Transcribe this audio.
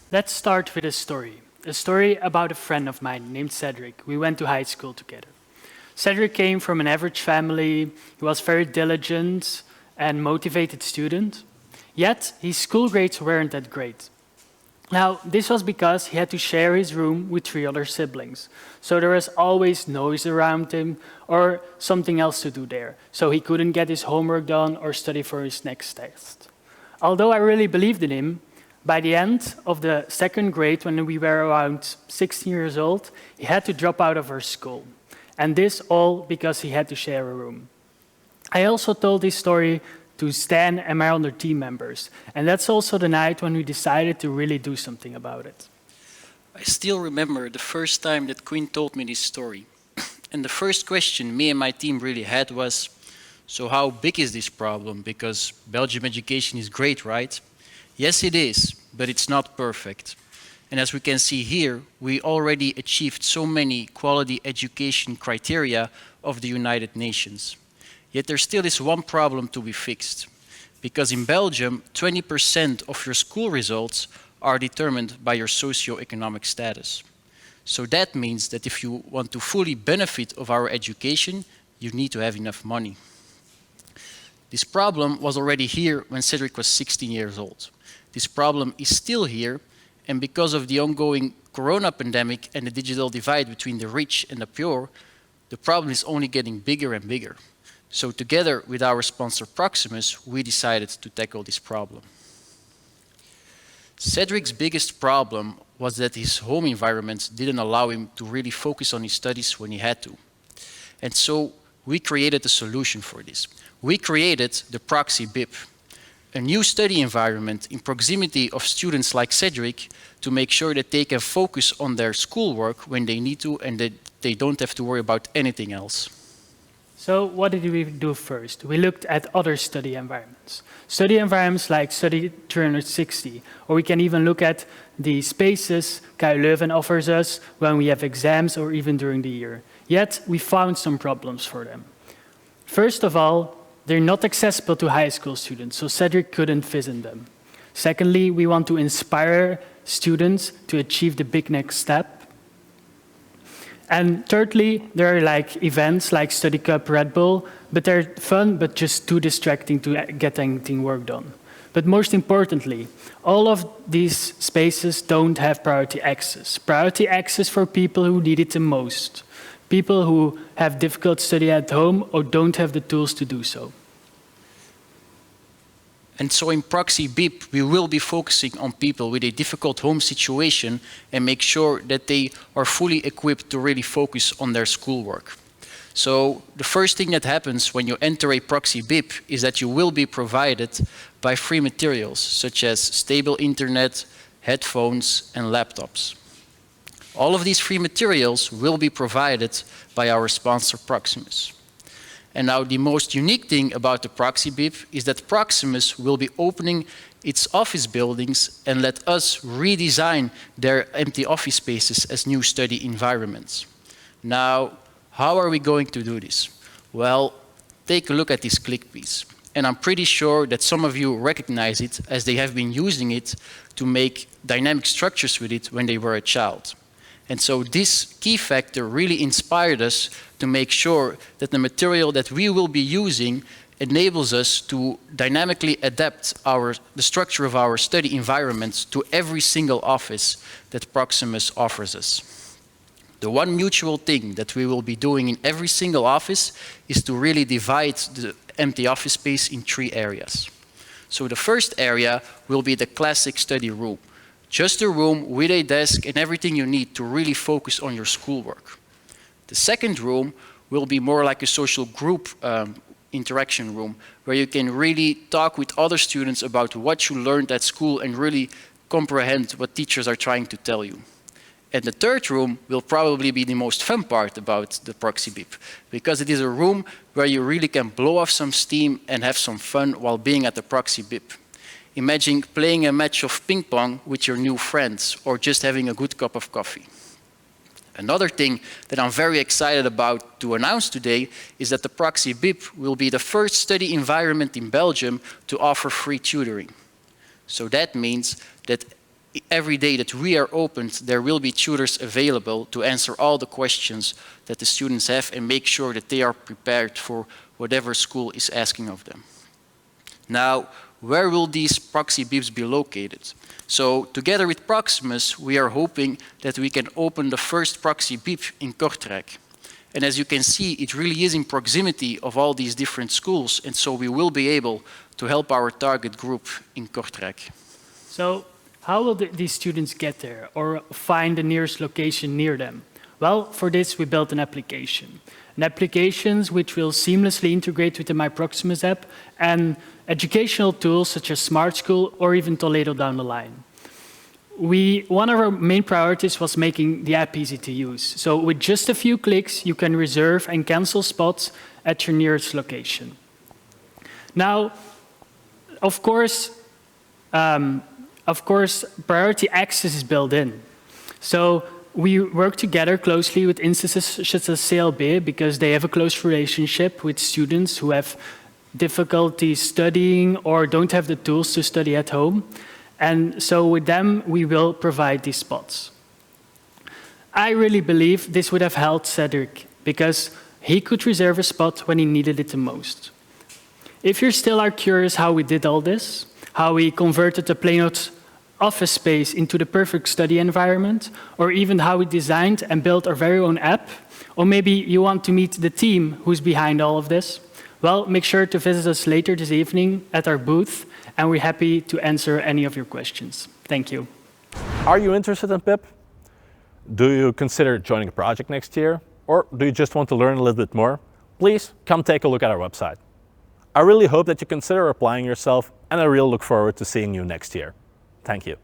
Let's start with a story about a friend of mine named Cedric. We went to high school together. Cedric came from an average family. He was very diligent and motivated student, yet his school grades weren't that great. Now, this was because he had to share his room with 3 other siblings. So there was always noise around him or something else to do there. So he couldn't get his homework done or study for his next test. Although I really believed in him, by the end of the 2nd grade, when we were around 16 years old, he had to drop out of our school. And this all because he had to share a room. I also told this story to Stan and my other team members. And that's also the night when we decided to really do something about it. I still remember the first time that Quinn told me this story. And the first question me and my team really had was, so how big is this problem? Because Belgium education is great, right? Yes, it is, but it's not perfect. And as we can see here, we already achieved so many quality education criteria of the United Nations. Yet there still is one problem to be fixed. Because in Belgium, 20% of your school results are determined by your socio-economic status. So that means that if you want to fully benefit of our education, you need to have enough money. This problem was already here when Cedric was 16 years old. This problem is still here, and because of the ongoing corona pandemic and the digital divide between the rich and the poor, the problem is only getting bigger and bigger. So together with our sponsor Proximus, we decided to tackle this problem. Cedric's biggest problem was that his home environment didn't allow him to really focus on his studies when he had to. And so we created a solution for this. We created the ProxiBib, a new study environment in proximity of students like Cedric to make sure that they can focus on their schoolwork when they need to and that they don't have to worry about anything else. So what did we do first? We looked at other study environments. Study environments like Study 360, or we can even look at the spaces KU Leuven offers us when we have exams or even during the year. Yet we found some problems for them. First of all, they're not accessible to high school students, so Cedric couldn't visit them. Secondly, we want to inspire students to achieve the big next step. And thirdly, there are like events like Study Cup Red Bull, but they're fun, but just too distracting to get anything work done. But most importantly, all of these spaces don't have priority access. Priority access for people who need it the most. People who have difficult study at home or don't have the tools to do so. And so in ProxiBib, we will be focusing on people with a difficult home situation and make sure that they are fully equipped to really focus on their schoolwork. So the first thing that happens when you enter a ProxiBib is that you will be provided by free materials such as stable internet, headphones, and laptops. All of these free materials will be provided by our sponsor Proximus. And now the most unique thing about the ProxiBib is that Proximus will be opening its office buildings and let us redesign their empty office spaces as new study environments. Now, how are we going to do this? Well, take a look at this click piece. And I'm pretty sure that some of you recognize it as they have been using it to make dynamic structures with it when they were a child. And so this key factor really inspired us to make sure that the material that we will be using enables us to dynamically adapt the structure of our study environments to every single office that Proximus offers us. The one mutual thing that we will be doing in every single office is to really divide the empty office space in 3 areas. So the first area will be the classic study room. Just a room with a desk and everything you need to really focus on your schoolwork. The second room will be more like a social group interaction room, where you can really talk with other students about what you learned at school and really comprehend what teachers are trying to tell you. And the third room will probably be the most fun part about the ProxiBib, because it is a room where you really can blow off some steam and have some fun while being at the ProxiBib. Imagine playing a match of ping pong with your new friends or just having a good cup of coffee. Another thing that I'm very excited about to announce today is that the ProxiBib will be the first study environment in Belgium to offer free tutoring. So that means that every day that we are open, there will be tutors available to answer all the questions that the students have and make sure that they are prepared for whatever school is asking of them. Now, where will these ProxiBibs be located? So together with Proximus, we are hoping that we can open the first ProxiBib in Kortrijk. And as you can see, it really is in proximity of all these different schools, and so we will be able to help our target group in Kortrijk. So how will these students get there or find the nearest location near them? Well, for this we built an application. An application which will seamlessly integrate with the My Proximus app and educational tools such as Smart School or even Toledo down the line. One of our main priorities was making the app easy to use. So with just a few clicks, you can reserve and cancel spots at your nearest location. Now, of course, priority access is built in. So we work together closely with instances such as CLB because they have a close relationship with students who have difficulty studying or don't have the tools to study at home. And so with them, we will provide these spots. I really believe this would have helped Cedric because he could reserve a spot when he needed it the most. If you still are curious how we did all this, how we converted the Plano's office space into the perfect study environment, or even how we designed and built our very own app, or maybe you want to meet the team who's behind all of this, well, make sure to visit us later this evening at our booth, and we're happy to answer any of your questions. Thank you. Are you interested in PIP? Do you consider joining a project next year? Or do you just want to learn a little bit more? Please come take a look at our website. I really hope that you consider applying yourself, and I really look forward to seeing you next year. Thank you.